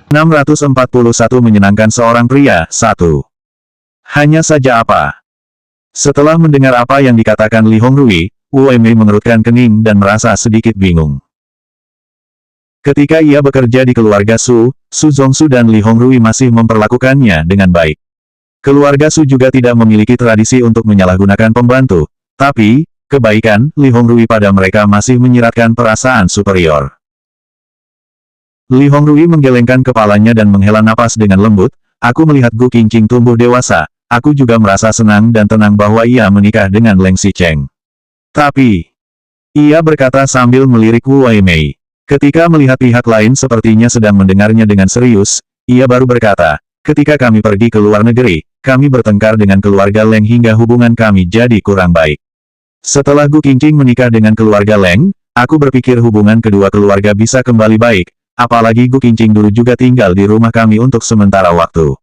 641 menyenangkan seorang pria, 1. Hanya saja apa? Setelah mendengar apa yang dikatakan Li Hongrui, Wu Weimei mengerutkan kening dan merasa sedikit bingung. Ketika ia bekerja di keluarga Su, Su Zongsu dan Li Hongrui masih memperlakukannya dengan baik. Keluarga Su juga tidak memiliki tradisi untuk menyalahgunakan pembantu, tapi, kebaikan Li Hongrui pada mereka masih menyiratkan perasaan superior. Li Hongrui menggelengkan kepalanya dan menghela napas dengan lembut, aku melihat Gu Qingqing tumbuh dewasa, aku juga merasa senang dan tenang bahwa ia menikah dengan Leng Xicheng. Tapi, ia berkata sambil melirik Wu Weimei. Ketika melihat pihak lain sepertinya sedang mendengarnya dengan serius, ia baru berkata, ketika kami pergi ke luar negeri, kami bertengkar dengan keluarga Leng hingga hubungan kami jadi kurang baik. Setelah Gu Qingqing menikah dengan keluarga Leng, aku berpikir hubungan kedua keluarga bisa kembali baik, apalagi Gu Qingqing dulu juga tinggal di rumah kami untuk sementara waktu.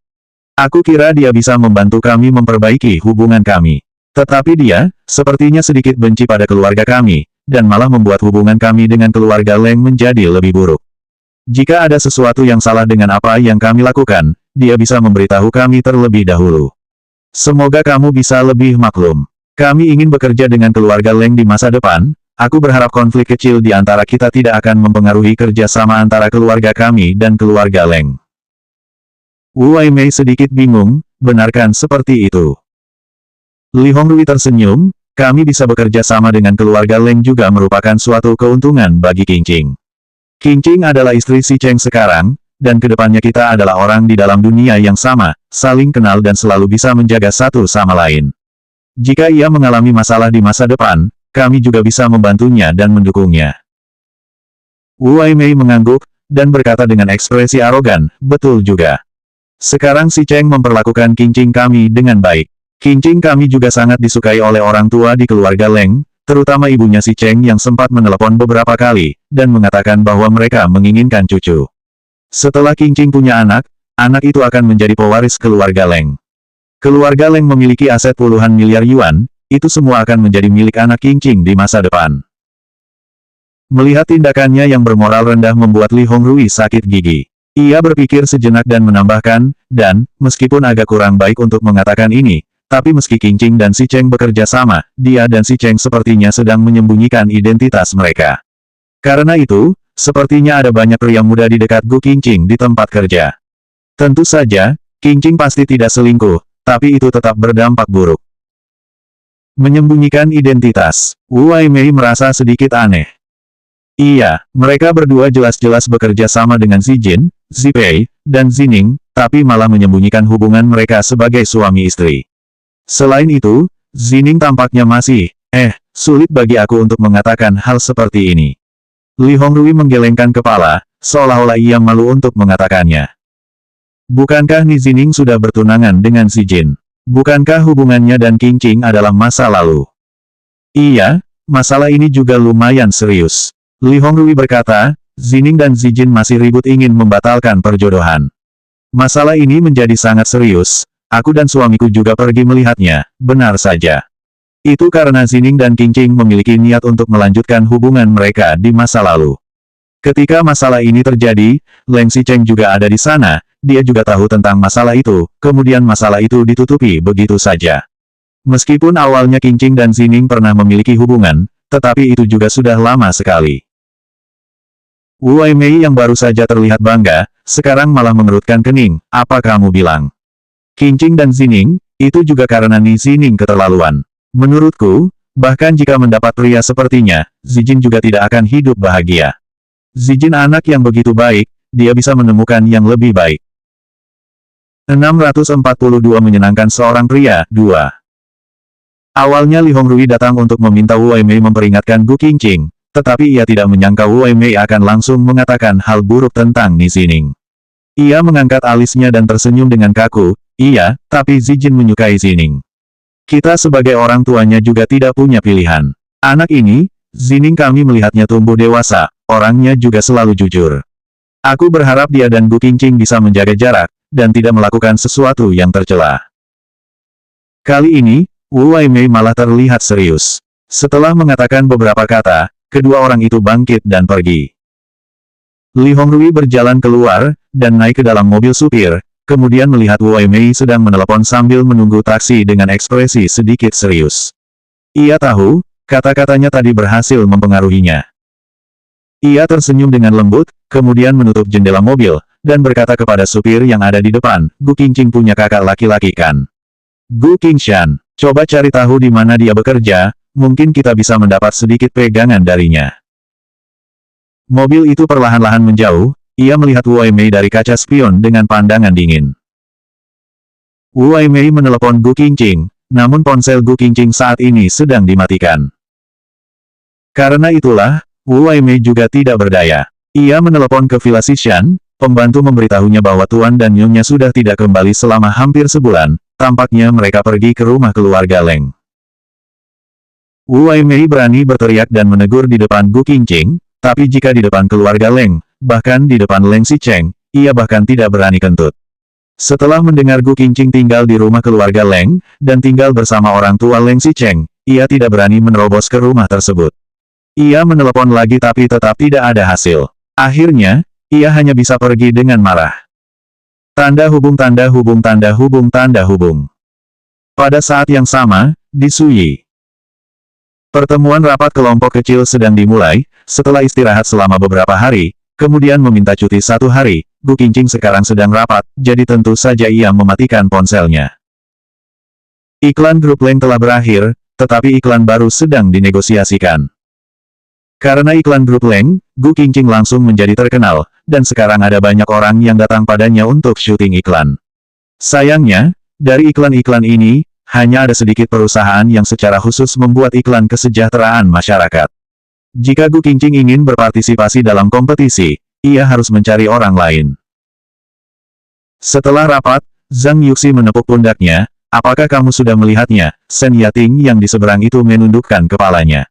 Aku kira dia bisa membantu kami memperbaiki hubungan kami. Tetapi dia, sepertinya sedikit benci pada keluarga kami, dan malah membuat hubungan kami dengan keluarga Leng menjadi lebih buruk. Jika ada sesuatu yang salah dengan apa yang kami lakukan, dia bisa memberitahu kami terlebih dahulu. Semoga kamu bisa lebih maklum. Kami ingin bekerja dengan keluarga Leng di masa depan, aku berharap konflik kecil di antara kita tidak akan mempengaruhi kerjasama antara keluarga kami dan keluarga Leng. Wu Weimei sedikit bingung, benarkah seperti itu? Li Hongrui tersenyum, kami bisa bekerja sama dengan keluarga Leng juga merupakan suatu keuntungan bagi Qingqing. Qingqing adalah istri si Cheng sekarang, dan kedepannya kita adalah orang di dalam dunia yang sama, saling kenal dan selalu bisa menjaga satu sama lain. Jika ia mengalami masalah di masa depan, kami juga bisa membantunya dan mendukungnya. Wu Weimei mengangguk, dan berkata dengan ekspresi arogan, betul juga. Sekarang si Cheng memperlakukan Qingqing kami dengan baik. Qingqing kami juga sangat disukai oleh orang tua di keluarga Leng, terutama ibunya si Cheng yang sempat menelepon beberapa kali, dan mengatakan bahwa mereka menginginkan cucu. Setelah Qingqing punya anak, anak itu akan menjadi pewaris keluarga Leng. Keluarga Leng memiliki aset puluhan miliar yuan, itu semua akan menjadi milik anak Qingqing di masa depan. Melihat tindakannya yang bermoral rendah membuat Li Hongrui sakit gigi. Ia berpikir sejenak dan menambahkan, dan, meskipun agak kurang baik untuk mengatakan ini, tapi meski Qingqing dan si Cheng bekerja sama, dia dan si Cheng sepertinya sedang menyembunyikan identitas mereka. Karena itu, sepertinya ada banyak pria muda di dekat Gu Qingqing di tempat kerja. Tentu saja, Qingqing pasti tidak selingkuh, tapi itu tetap berdampak buruk. Menyembunyikan identitas, Wu Weimei merasa sedikit aneh. Iya, mereka berdua jelas-jelas bekerja sama dengan Xi Jin, Xi Pei, dan Zining, tapi malah menyembunyikan hubungan mereka sebagai suami istri. Selain itu, Zining tampaknya masih, sulit bagi aku untuk mengatakan hal seperti ini. Li Hongrui menggelengkan kepala, seolah-olah ia malu untuk mengatakannya. Bukankah Ni Zining sudah bertunangan dengan Xi Jin? Bukankah hubungannya dan Qingqing adalah masa lalu? Iya, masalah ini juga lumayan serius. Li Hongrui berkata, Zining dan Xi Jin masih ribut ingin membatalkan perjodohan. Masalah ini menjadi sangat serius. Aku dan suamiku juga pergi melihatnya, benar saja. Itu karena Zining dan Qingqing memiliki niat untuk melanjutkan hubungan mereka di masa lalu. Ketika masalah ini terjadi, Leng Xicheng juga ada di sana, dia juga tahu tentang masalah itu, kemudian masalah itu ditutupi begitu saja. Meskipun awalnya Qingqing dan Zining pernah memiliki hubungan, tetapi itu juga sudah lama sekali. Wu Weimei yang baru saja terlihat bangga, sekarang malah mengerutkan kening, apa kamu bilang? Qingqing dan Zining, itu juga karena Ni Zining keterlaluan. Menurutku, bahkan jika mendapat pria sepertinya, Xi Jin juga tidak akan hidup bahagia. Xi Jin anak yang begitu baik, dia bisa menemukan yang lebih baik. 642 menyenangkan seorang pria, 2. Awalnya Li Hongrui datang untuk meminta Wu Weimei memperingatkan Gu Qingqing, tetapi ia tidak menyangka Wu Weimei akan langsung mengatakan hal buruk tentang Ni Zining. Ia mengangkat alisnya dan tersenyum dengan kaku, iya, tapi Xi Jin menyukai Zining. Kita sebagai orang tuanya juga tidak punya pilihan. Anak ini, Zining kami melihatnya tumbuh dewasa, orangnya juga selalu jujur. Aku berharap dia dan Gu Qingqing bisa menjaga jarak, dan tidak melakukan sesuatu yang tercela. Kali ini, Wu Weimei malah terlihat serius. Setelah mengatakan beberapa kata, kedua orang itu bangkit dan pergi. Li Hongrui berjalan keluar, dan naik ke dalam mobil supir, kemudian melihat Wu Weimei sedang menelepon sambil menunggu taksi dengan ekspresi sedikit serius. Ia tahu, kata-katanya tadi berhasil mempengaruhinya. Ia tersenyum dengan lembut, kemudian menutup jendela mobil, dan berkata kepada supir yang ada di depan, "Gu Qingqing punya kakak laki-laki kan? Gu Qingshan, coba cari tahu di mana dia bekerja, mungkin kita bisa mendapat sedikit pegangan darinya." Mobil itu perlahan-lahan menjauh, ia melihat Wu Weimei dari kaca spion dengan pandangan dingin. Wu Weimei menelepon Gu Qingqing, namun ponsel Gu Qingqing saat ini sedang dimatikan. Karena itulah, Wu Weimei juga tidak berdaya. Ia menelepon ke Villa Xishan, pembantu memberitahunya bahwa Tuan dan Nyonya sudah tidak kembali selama hampir sebulan, tampaknya mereka pergi ke rumah keluarga Leng. Wu Weimei berani berteriak dan menegur di depan Gu Qingqing, tapi jika di depan keluarga Leng, bahkan di depan Leng Xicheng, ia bahkan tidak berani kentut. Setelah mendengar Gu Qingqing tinggal di rumah keluarga Leng, dan tinggal bersama orang tua Leng Xicheng, ia tidak berani menerobos ke rumah tersebut. Ia menelepon lagi tapi tetap tidak ada hasil. Akhirnya, ia hanya bisa pergi dengan marah. Tanda hubung tanda hubung tanda hubung tanda hubung. Pada saat yang sama, di Suyi. Pertemuan rapat kelompok kecil sedang dimulai, setelah istirahat selama beberapa hari, kemudian meminta cuti 1 hari, Gu Qingqing sekarang sedang rapat, jadi tentu saja ia mematikan ponselnya. Iklan grup Leng telah berakhir, tetapi iklan baru sedang dinegosiasikan. Karena iklan grup Leng, Gu Qingqing langsung menjadi terkenal, dan sekarang ada banyak orang yang datang padanya untuk syuting iklan. Sayangnya, dari iklan-iklan ini, hanya ada sedikit perusahaan yang secara khusus membuat iklan kesejahteraan masyarakat. Jika Gu Qingqing ingin berpartisipasi dalam kompetisi, ia harus mencari orang lain. Setelah rapat, Zhang Yuxi menepuk pundaknya, "Apakah kamu sudah melihatnya?" Shen Yating yang di seberang itu menundukkan kepalanya.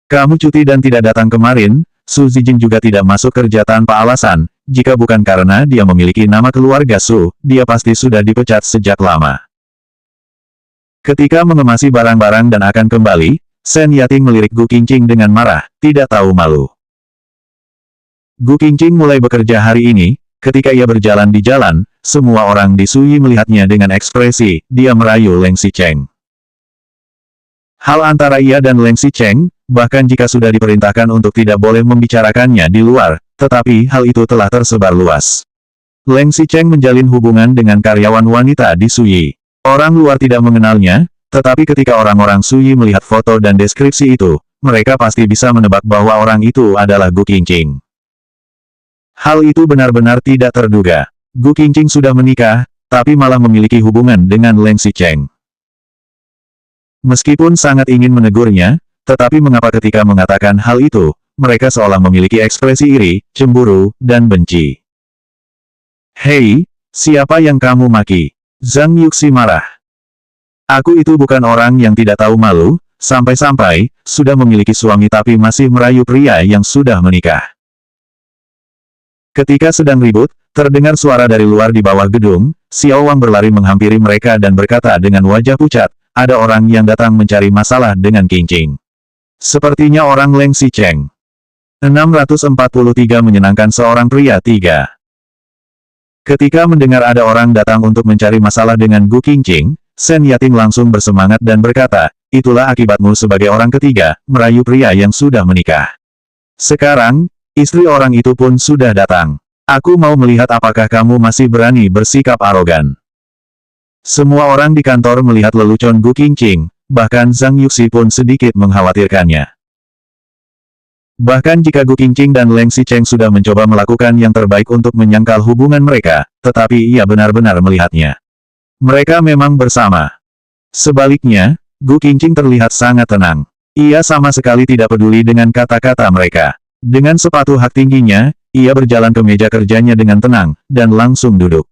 "Kamu cuti dan tidak datang kemarin, Su Zijin juga tidak masuk kerja tanpa alasan, jika bukan karena dia memiliki nama keluarga Su, dia pasti sudah dipecat sejak lama." Ketika mengemasi barang-barang dan akan kembali, Shen Yating melirik Gu Qingqing dengan marah, tidak tahu malu. Gu Qingqing mulai bekerja hari ini, ketika ia berjalan di jalan, semua orang di Suyi melihatnya dengan ekspresi, dia merayu Leng Xicheng. Hal antara ia dan Leng Xicheng, bahkan jika sudah diperintahkan untuk tidak boleh membicarakannya di luar, tetapi hal itu telah tersebar luas. Leng Xicheng menjalin hubungan dengan karyawan wanita di Suyi. Orang luar tidak mengenalnya, tetapi ketika orang-orang Suyi melihat foto dan deskripsi itu, mereka pasti bisa menebak bahwa orang itu adalah Gu Qingqing. Hal itu benar-benar tidak terduga. Gu Qingqing sudah menikah, tapi malah memiliki hubungan dengan Leng Xicheng. Meskipun sangat ingin menegurnya, tetapi mengapa ketika mengatakan hal itu, mereka seolah memiliki ekspresi iri, cemburu, dan benci. "Hei, siapa yang kamu maki?" Zhang Yuxi marah. "Aku itu bukan orang yang tidak tahu malu, sampai-sampai, sudah memiliki suami tapi masih merayu pria yang sudah menikah." Ketika sedang ribut, terdengar suara dari luar di bawah gedung, Xiao Wang berlari menghampiri mereka dan berkata dengan wajah pucat, "Ada orang yang datang mencari masalah dengan Qingqing. Sepertinya orang Leng Xicheng." 643 menyenangkan seorang pria 3. Ketika mendengar ada orang datang untuk mencari masalah dengan Gu Qingqing, Shen Yating langsung bersemangat dan berkata, "Itulah akibatmu sebagai orang ketiga, merayu pria yang sudah menikah. Sekarang, istri orang itu pun sudah datang. Aku mau melihat apakah kamu masih berani bersikap arogan." Semua orang di kantor melihat lelucon Gu Qingqing, bahkan Zhang Yuxi pun sedikit mengkhawatirkannya. Bahkan jika Gu Qingqing dan Leng Xicheng sudah mencoba melakukan yang terbaik untuk menyangkal hubungan mereka, tetapi ia benar-benar melihatnya. Mereka memang bersama. Sebaliknya, Gu Qingqing terlihat sangat tenang. Ia sama sekali tidak peduli dengan kata-kata mereka. Dengan sepatu hak tingginya, ia berjalan ke meja kerjanya dengan tenang, dan langsung duduk.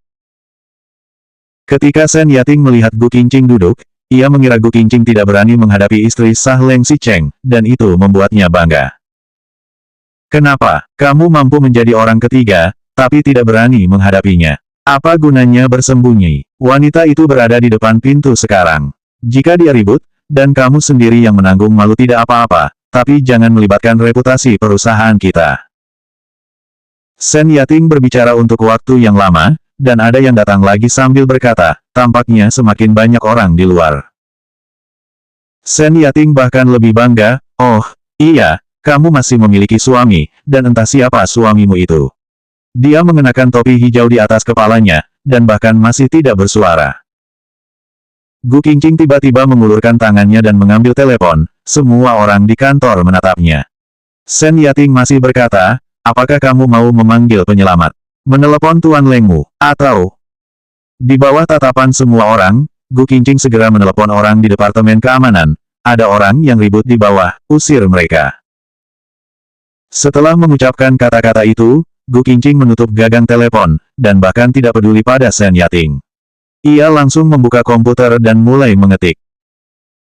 Ketika Shen Yating melihat Gu Qingqing duduk, ia mengira Gu Qingqing tidak berani menghadapi istri sah Leng Xicheng, dan itu membuatnya bangga. "Kenapa, kamu mampu menjadi orang ketiga, tapi tidak berani menghadapinya? Apa gunanya bersembunyi?" Wanita itu berada di depan pintu sekarang. "Jika dia ribut, dan kamu sendiri yang menanggung malu tidak apa-apa, tapi jangan melibatkan reputasi perusahaan kita." Sen Yating berbicara untuk waktu yang lama, dan ada yang datang lagi sambil berkata, tampaknya semakin banyak orang di luar. Sen Yating bahkan lebih bangga, oh, iya, kamu masih memiliki suami, dan entah siapa suamimu itu. Dia mengenakan topi hijau di atas kepalanya, dan bahkan masih tidak bersuara. Gu Qingqing tiba-tiba mengulurkan tangannya dan mengambil telepon, semua orang di kantor menatapnya. Sen Yating masih berkata, apakah kamu mau memanggil penyelamat? Menelepon Tuan Lengmu, atau... Di bawah tatapan semua orang, Gu Qingqing segera menelepon orang di Departemen Keamanan. Ada orang yang ribut di bawah, usir mereka. Setelah mengucapkan kata-kata itu, Gu Qingqing menutup gagang telepon, dan bahkan tidak peduli pada Sen Yating. Ia langsung membuka komputer dan mulai mengetik.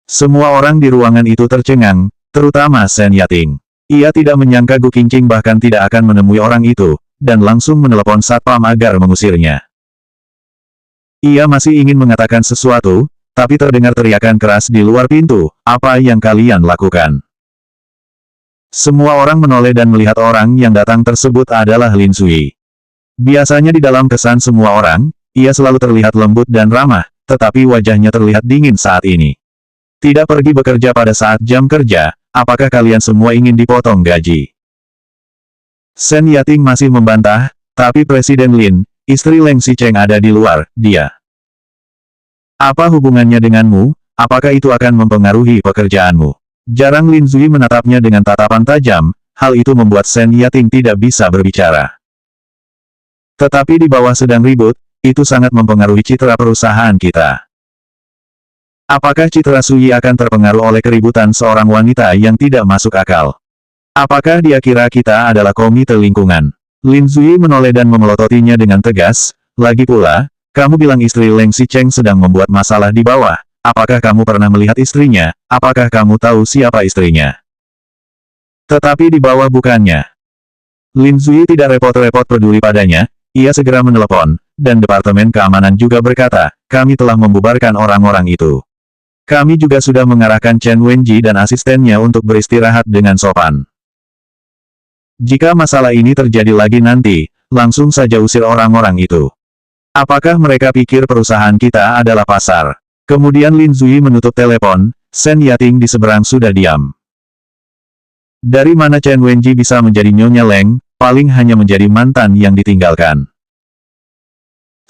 Semua orang di ruangan itu tercengang, terutama Sen Yating. Ia tidak menyangka Gu Qingqing bahkan tidak akan menemui orang itu, dan langsung menelepon satpam agar mengusirnya. Ia masih ingin mengatakan sesuatu, tapi terdengar teriakan keras di luar pintu, apa yang kalian lakukan? Semua orang menoleh dan melihat orang yang datang tersebut adalah Lin Sui. Biasanya di dalam kesan semua orang, ia selalu terlihat lembut dan ramah, tetapi wajahnya terlihat dingin saat ini. Tidak pergi bekerja pada saat jam kerja, apakah kalian semua ingin dipotong gaji? Sen Yating masih membantah, tapi Presiden Lin, istri Leng Xicheng ada di luar, dia. Apa hubungannya denganmu, apakah itu akan mempengaruhi pekerjaanmu? Jarang Lin Zui menatapnya dengan tatapan tajam, hal itu membuat Sen Yating tidak bisa berbicara. Tetapi di bawah sedang ribut, itu sangat mempengaruhi citra perusahaan kita. Apakah citra Sui akan terpengaruh oleh keributan seorang wanita yang tidak masuk akal? Apakah dia kira kita adalah komite lingkungan? Lin Zui menoleh dan memelototinya dengan tegas, lagi pula, kamu bilang istri Leng Xicheng sedang membuat masalah di bawah. Apakah kamu pernah melihat istrinya? Apakah kamu tahu siapa istrinya? Tetapi di bawah bukannya. Lin Zui tidak repot-repot peduli padanya, ia segera menelepon, dan Departemen Keamanan juga berkata, kami telah membubarkan orang-orang itu. Kami juga sudah mengarahkan Chen Wenji dan asistennya untuk beristirahat dengan sopan. Jika masalah ini terjadi lagi nanti, langsung saja usir orang-orang itu. Apakah mereka pikir perusahaan kita adalah pasar? Kemudian Lin Zui menutup telepon, Sen Yating di seberang sudah diam. Dari mana Chen Wenji bisa menjadi Nyonya Leng, paling hanya menjadi mantan yang ditinggalkan.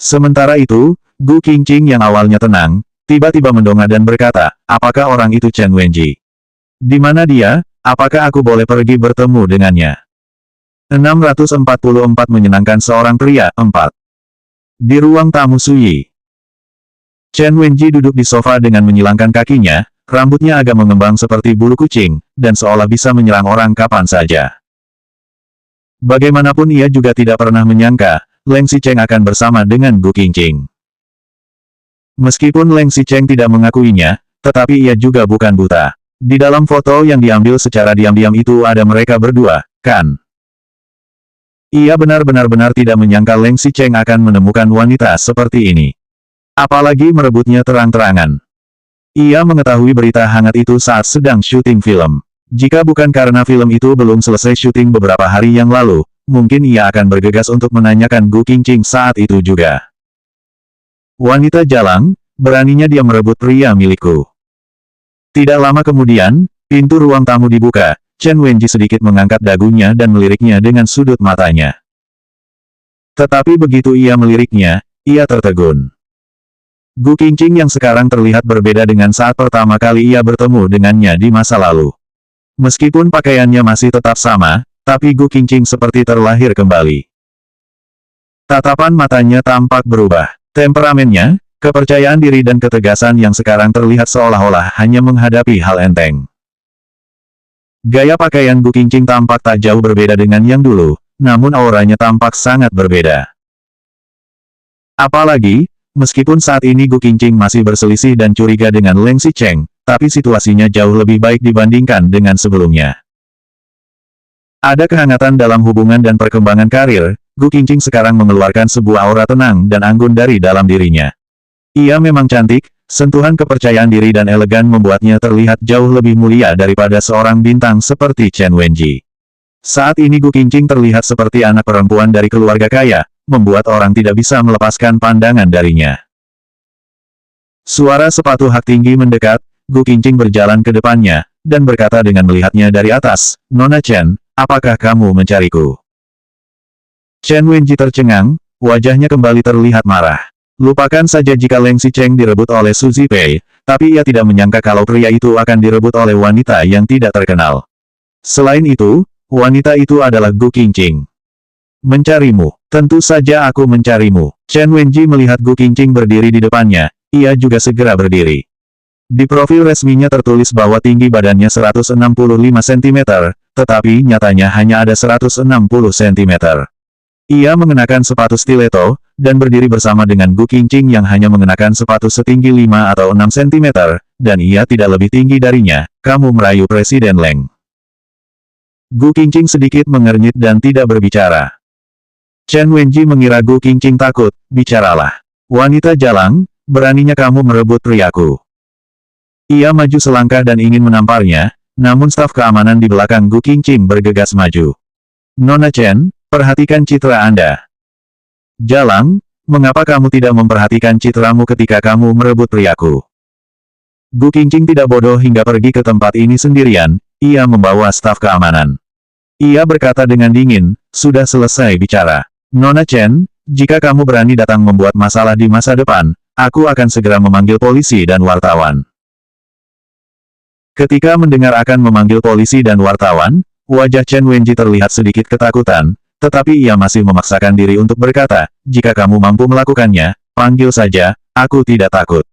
Sementara itu, Gu Qingqing yang awalnya tenang, tiba-tiba mendongak dan berkata, apakah orang itu Chen Wenji? Di mana dia? Apakah aku boleh pergi bertemu dengannya? 644 menyenangkan seorang pria, 4. Di ruang tamu Sui. Chen Wenji duduk di sofa dengan menyilangkan kakinya, rambutnya agak mengembang seperti bulu kucing, dan seolah bisa menyerang orang kapan saja. Bagaimanapun ia juga tidak pernah menyangka, Leng Xicheng akan bersama dengan Gu Qingqing. Meskipun Leng Xicheng tidak mengakuinya, tetapi ia juga bukan buta. Di dalam foto yang diambil secara diam-diam itu ada mereka berdua, kan? Ia benar-benar tidak menyangka Leng Xicheng akan menemukan wanita seperti ini. Apalagi merebutnya terang-terangan. Ia mengetahui berita hangat itu saat sedang syuting film. Jika bukan karena film itu belum selesai syuting beberapa hari yang lalu, mungkin ia akan bergegas untuk menanyakan Gu Qingqing saat itu juga. Wanita jalang, beraninya dia merebut pria milikku. Tidak lama kemudian, pintu ruang tamu dibuka, Chen Wenji sedikit mengangkat dagunya dan meliriknya dengan sudut matanya. Tetapi begitu ia meliriknya, ia tertegun. Gu Qingqing yang sekarang terlihat berbeda dengan saat pertama kali ia bertemu dengannya di masa lalu. Meskipun pakaiannya masih tetap sama, tapi Gu Qingqing seperti terlahir kembali. Tatapan matanya tampak berubah. Temperamennya, kepercayaan diri dan ketegasan yang sekarang terlihat seolah-olah hanya menghadapi hal enteng. Gaya pakaian Gu Qingqing tampak tak jauh berbeda dengan yang dulu, namun auranya tampak sangat berbeda. Apalagi, meskipun saat ini Gu Qingqing masih berselisih dan curiga dengan Leng Xicheng, tapi situasinya jauh lebih baik dibandingkan dengan sebelumnya. Ada kehangatan dalam hubungan dan perkembangan karir, Gu Qingqing sekarang mengeluarkan sebuah aura tenang dan anggun dari dalam dirinya. Ia memang cantik, sentuhan kepercayaan diri dan elegan membuatnya terlihat jauh lebih mulia daripada seorang bintang seperti Chen Wenji. Saat ini Gu Qingqing terlihat seperti anak perempuan dari keluarga kaya, membuat orang tidak bisa melepaskan pandangan darinya. Suara sepatu hak tinggi mendekat, Gu Qingqing berjalan ke depannya, dan berkata dengan melihatnya dari atas, "Nona Chen, apakah kamu mencariku?" Chen Wenji tercengang, wajahnya kembali terlihat marah. Lupakan saja jika Leng Xicheng direbut oleh Su Zipei, tapi ia tidak menyangka kalau pria itu akan direbut oleh wanita yang tidak terkenal. Selain itu, wanita itu adalah Gu Qingqing. "Mencarimu. Tentu saja aku mencarimu." Chen Wenji melihat Gu Qingqing berdiri di depannya, ia juga segera berdiri. Di profil resminya tertulis bahwa tinggi badannya 165 cm, tetapi nyatanya hanya ada 160 cm. Ia mengenakan sepatu stiletto, dan berdiri bersama dengan Gu Qingqing yang hanya mengenakan sepatu setinggi 5 atau 6 cm, dan ia tidak lebih tinggi darinya. "Kamu merayu Presiden Leng." Gu Qingqing sedikit mengernyit dan tidak berbicara. Chen Wenji mengira Gu Qingqing takut, "Bicaralah. Wanita jalang, beraninya kamu merebut priaku." Ia maju selangkah dan ingin menamparnya, namun staf keamanan di belakang Gu Qingqing bergegas maju. "Nona Chen, perhatikan citra Anda." "Jalang, mengapa kamu tidak memperhatikan citramu ketika kamu merebut priaku?" Gu Qingqing tidak bodoh hingga pergi ke tempat ini sendirian, ia membawa staf keamanan. Ia berkata dengan dingin, "Sudah selesai bicara. Nona Chen, jika kamu berani datang membuat masalah di masa depan, aku akan segera memanggil polisi dan wartawan." Ketika mendengar akan memanggil polisi dan wartawan, wajah Chen Wenji terlihat sedikit ketakutan, tetapi ia masih memaksakan diri untuk berkata, "Jika kamu mampu melakukannya, panggil saja, aku tidak takut."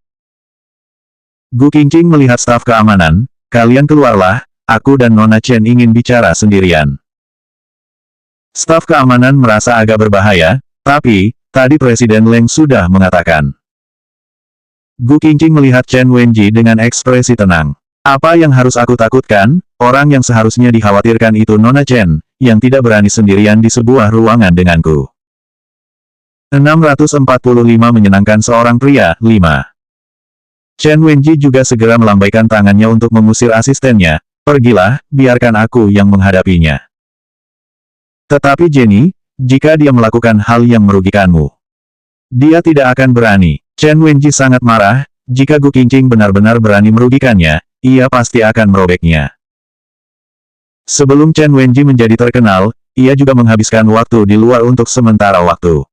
Gu Qingqing melihat staf keamanan, "Kalian keluarlah, aku dan Nona Chen ingin bicara sendirian." Staf keamanan merasa agak berbahaya, tapi, tadi Presiden Leng sudah mengatakan. Gu Qingqing melihat Chen Wenji dengan ekspresi tenang. "Apa yang harus aku takutkan? Orang yang seharusnya dikhawatirkan itu Nona Chen, yang tidak berani sendirian di sebuah ruangan denganku." 645 menyenangkan seorang pria, 5. Chen Wenji juga segera melambaikan tangannya untuk mengusir asistennya. "Pergilah, biarkan aku yang menghadapinya." Tetapi Jenny, jika dia melakukan hal yang merugikanmu, dia tidak akan berani. Chen Wenji sangat marah, jika Gu Qingqing benar-benar berani merugikannya, ia pasti akan merobeknya. Sebelum Chen Wenji menjadi terkenal, ia juga menghabiskan waktu di luar untuk sementara waktu.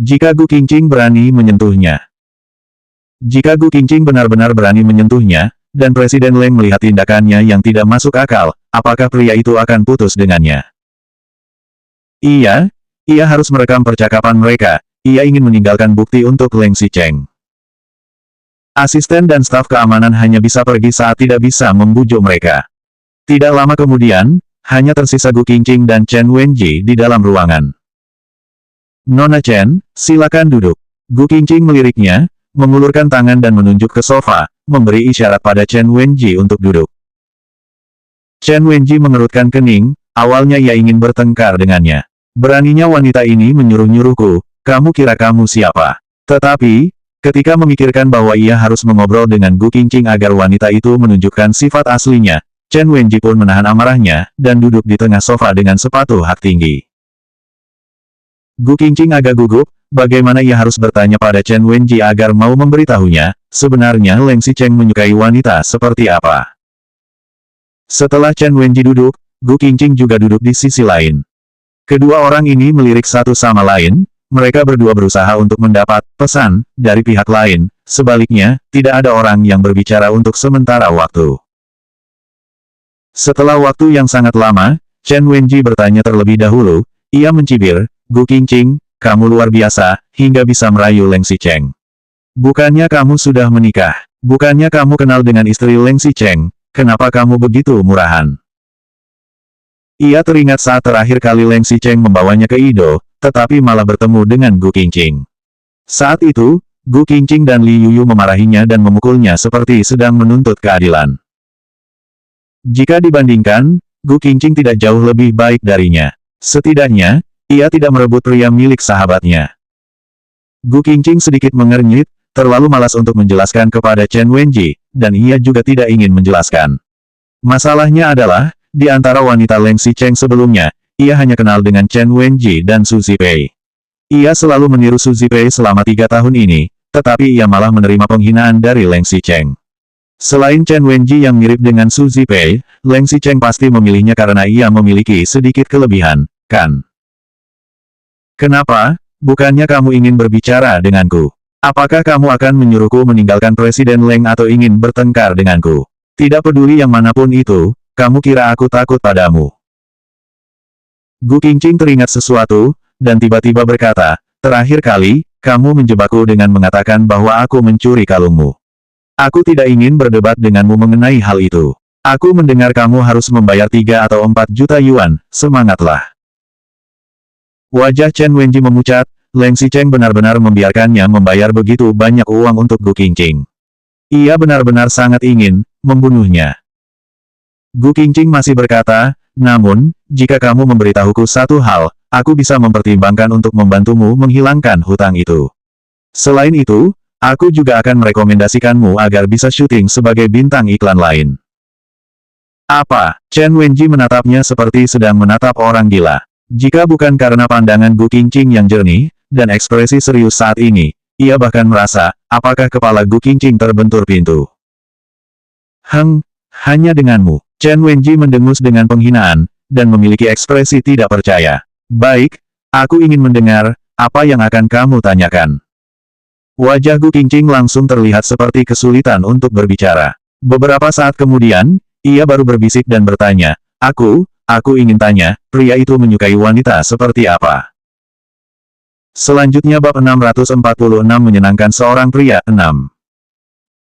Jika Gu Qingqing berani menyentuhnya, jika Gu Qingqing benar-benar berani menyentuhnya, dan Presiden Leng melihat tindakannya yang tidak masuk akal, apakah pria itu akan putus dengannya? Ia harus merekam percakapan mereka, ia ingin meninggalkan bukti untuk Leng Xicheng. Asisten dan staf keamanan hanya bisa pergi saat tidak bisa membujuk mereka. Tidak lama kemudian, hanya tersisa Gu Qingqing dan Chen Wenji di dalam ruangan. "Nona Chen, silakan duduk." Gu Qingqing meliriknya, mengulurkan tangan dan menunjuk ke sofa, memberi isyarat pada Chen Wenji untuk duduk. Chen Wenji mengerutkan kening, awalnya ia ingin bertengkar dengannya. Beraninya wanita ini menyuruh-nyuruhku, kamu kira kamu siapa? Tetapi, ketika memikirkan bahwa ia harus mengobrol dengan Gu Qingqing agar wanita itu menunjukkan sifat aslinya, Chen Wenji pun menahan amarahnya, dan duduk di tengah sofa dengan sepatu hak tinggi. Gu Qingqing agak gugup, bagaimana ia harus bertanya pada Chen Wenji agar mau memberitahunya, sebenarnya Leng Xicheng menyukai wanita seperti apa. Setelah Chen Wenji duduk, Gu Qingqing juga duduk di sisi lain. Kedua orang ini melirik satu sama lain, mereka berdua berusaha untuk mendapat pesan dari pihak lain, sebaliknya, tidak ada orang yang berbicara untuk sementara waktu. Setelah waktu yang sangat lama, Chen Wenji bertanya terlebih dahulu, ia mencibir, "Gu Qingqing, kamu luar biasa, hingga bisa merayu Leng Xicheng. Bukannya kamu sudah menikah? Bukannya kamu kenal dengan istri Leng Xicheng? Kenapa kamu begitu murahan?" Ia teringat saat terakhir kali Leng Xicheng membawanya ke Ido, tetapi malah bertemu dengan Gu Qingqing. Saat itu, Gu Qingqing dan Li Yuyu memarahinya dan memukulnya seperti sedang menuntut keadilan. Jika dibandingkan, Gu Qingqing tidak jauh lebih baik darinya. Setidaknya, ia tidak merebut pria milik sahabatnya. Gu Qingqing sedikit mengernyit, terlalu malas untuk menjelaskan kepada Chen Wenji, dan ia juga tidak ingin menjelaskan. Masalahnya adalah, di antara wanita Leng Xicheng sebelumnya, ia hanya kenal dengan Chen Wenji dan Su Zipei. Ia selalu meniru Su Zipei selama 3 tahun ini, tetapi ia malah menerima penghinaan dari Leng Xicheng. Selain Chen Wenji yang mirip dengan Su Zipei, Leng Xicheng pasti memilihnya karena ia memiliki sedikit kelebihan, kan? Kenapa? Bukannya kamu ingin berbicara denganku? Apakah kamu akan menyuruhku meninggalkan Presiden Leng atau ingin bertengkar denganku? Tidak peduli yang manapun itu, kamu kira aku takut padamu? Gu Qingqing teringat sesuatu, dan tiba-tiba berkata, terakhir kali, kamu menjebakku dengan mengatakan bahwa aku mencuri kalungmu. Aku tidak ingin berdebat denganmu mengenai hal itu. Aku mendengar kamu harus membayar 3 atau 4 juta yuan, semangatlah. Wajah Chen Wenji memucat, Leng Xicheng benar-benar membiarkannya membayar begitu banyak uang untuk Gu Qingqing. Ia benar-benar sangat ingin membunuhnya. Gu Qingqing masih berkata, namun, jika kamu memberitahuku satu hal, aku bisa mempertimbangkan untuk membantumu menghilangkan hutang itu. Selain itu, aku juga akan merekomendasikanmu agar bisa syuting sebagai bintang iklan lain. Apa? Chen Wenji menatapnya seperti sedang menatap orang gila. Jika bukan karena pandangan Gu Qingqing yang jernih, dan ekspresi serius saat ini, ia bahkan merasa, apakah kepala Gu Qingqing terbentur pintu. Hanya denganmu. Chen Wenji mendengus dengan penghinaan, dan memiliki ekspresi tidak percaya. Baik, aku ingin mendengar, apa yang akan kamu tanyakan. Wajah Gu Qingqing langsung terlihat seperti kesulitan untuk berbicara. Beberapa saat kemudian, ia baru berbisik dan bertanya, Aku ingin tanya, pria itu menyukai wanita seperti apa? Selanjutnya bab 646 menyenangkan seorang pria, 6.